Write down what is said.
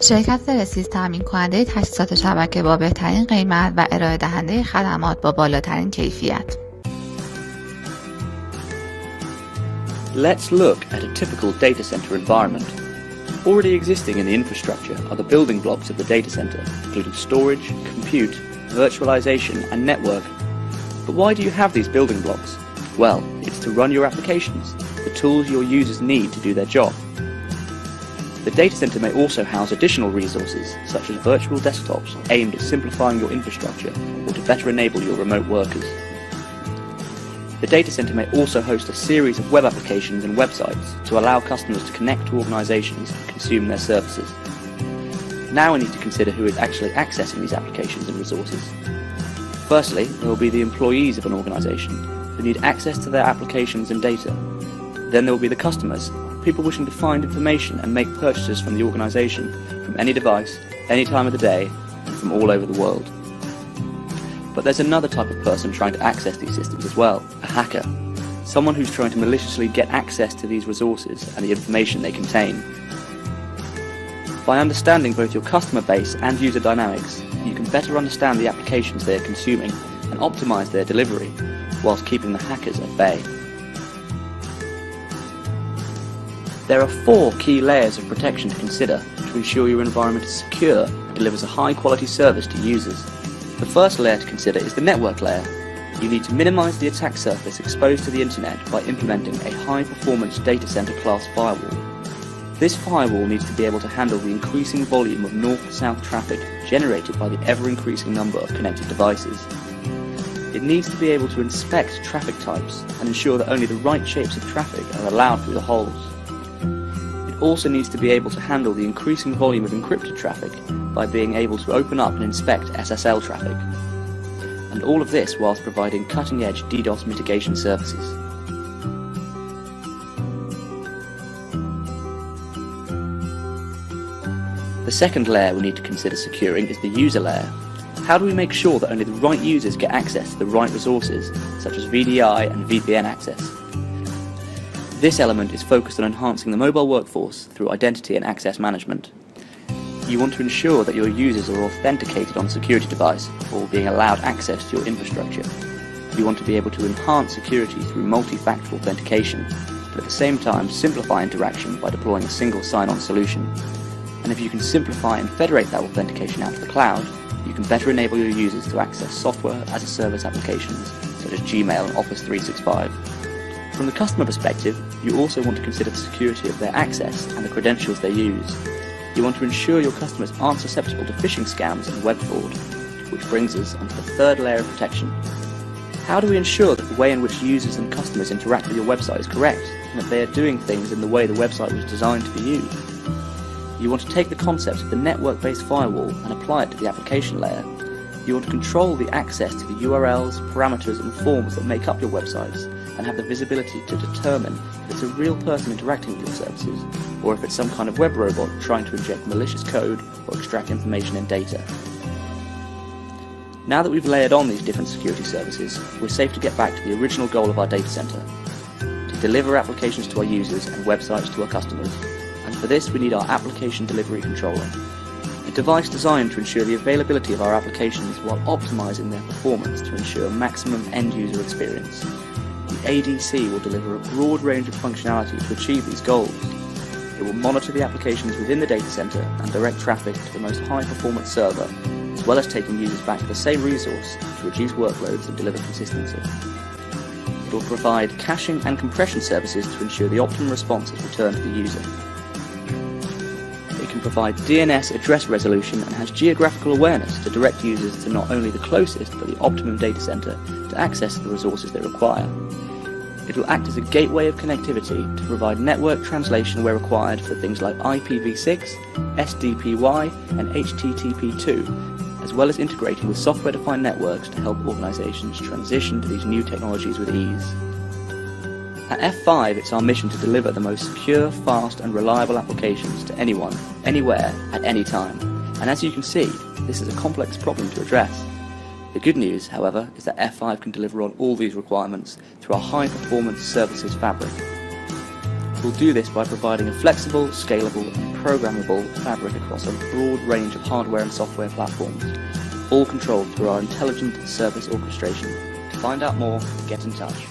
شرکت رسید تامین کننده تجهیزات شبکه با بهترین قیمت و ارائه دهنده خدمات با بالاترین کیفیت. Let's look at a typical data center environment. Already existing in the infrastructure are the building blocks of the data center, including storage, compute, virtualization, and network. But why do you have these building blocks? Well, it's to run your applications, the tools your users need to do their job. The data center may also house additional resources, such as virtual desktops aimed at simplifying your infrastructure or to better enable your remote workers. The data center may also host a series of web applications and websites to allow customers to connect to organizations and consume their services. Now we need to consider who is actually accessing these applications and resources. Firstly, there will be the employees of an organization who need access to their applications and data. Then there will be the customers, people wishing to find information and make purchases from the organization from any device, any time of the day, and from all over the world. But there's another type of person trying to access these systems as well, a hacker. Someone who's trying to maliciously get access to these resources and the information they contain. By understanding both your customer base and user dynamics, you can better understand the applications they are consuming and optimize their delivery, whilst keeping the hackers at bay. There are 4 key layers of protection to consider to ensure your environment is secure and delivers a high-quality service to users. The first layer to consider is the network layer. You need to minimize the attack surface exposed to the internet by implementing a high-performance data center class firewall. This firewall needs to be able to handle the increasing volume of north-south traffic generated by the ever-increasing number of connected devices. It needs to be able to inspect traffic types and ensure that only the right shapes of traffic are allowed through the holes. It also needs to be able to handle the increasing volume of encrypted traffic by being able to open up and inspect SSL traffic. And all of this whilst providing cutting-edge DDoS mitigation services. The second layer we need to consider securing is the user layer. How do we make sure that only the right users get access to the right resources, such as VDI and VPN access? This element is focused on enhancing the mobile workforce through identity and access management. You want to ensure that your users are authenticated on a security device before being allowed access to your infrastructure. You want to be able to enhance security through multi-factor authentication, but at the same time simplify interaction by deploying a single sign-on solution. And if you can simplify and federate that authentication out to the cloud, you can better enable your users to access software as a service applications such as Gmail and Office 365. From the customer perspective, you also want to consider the security of their access and the credentials they use. You want to ensure your customers aren't susceptible to phishing scams and web fraud, which brings us onto the third layer of protection. How do we ensure that the way in which users and customers interact with your website is correct, and that they are doing things in the way the website was designed to be used? You want to take the concept of the network-based firewall and apply it to the application layer. You want to control the access to the URLs, parameters and forms that make up your websites, and have the visibility to determine if it's a real person interacting with your services, or if it's some kind of web robot trying to inject malicious code or extract information and data. Now that we've layered on these different security services, we're safe to get back to the original goal of our data center, to deliver applications to our users and websites to our customers. And for this we need our application delivery controller, a device designed to ensure the availability of our applications while optimizing their performance to ensure maximum end-user experience. The ADC will deliver a broad range of functionality to achieve these goals. It will monitor the applications within the data center and direct traffic to the most high-performance server, as well as taking users back to the same resource to reduce workloads and deliver consistency. It will provide caching and compression services to ensure the optimum response is returned to the user. It can provide DNS address resolution and has geographical awareness to direct users to not only the closest but the optimum data center to access the resources they require. It will act as a gateway of connectivity to provide network translation where required for things like IPv6, SDPY and HTTP2, as well as integrating with software-defined networks to help organizations transition to these new technologies with ease. At F5, it's our mission to deliver the most secure, fast and reliable applications to anyone, anywhere, at any time. And as you can see, this is a complex problem to address. The good news, however, is that F5 can deliver on all these requirements through our high-performance services fabric. We'll do this by providing a flexible, scalable, and programmable fabric across a broad range of hardware and software platforms, all controlled through our intelligent service orchestration. To find out more, get in touch.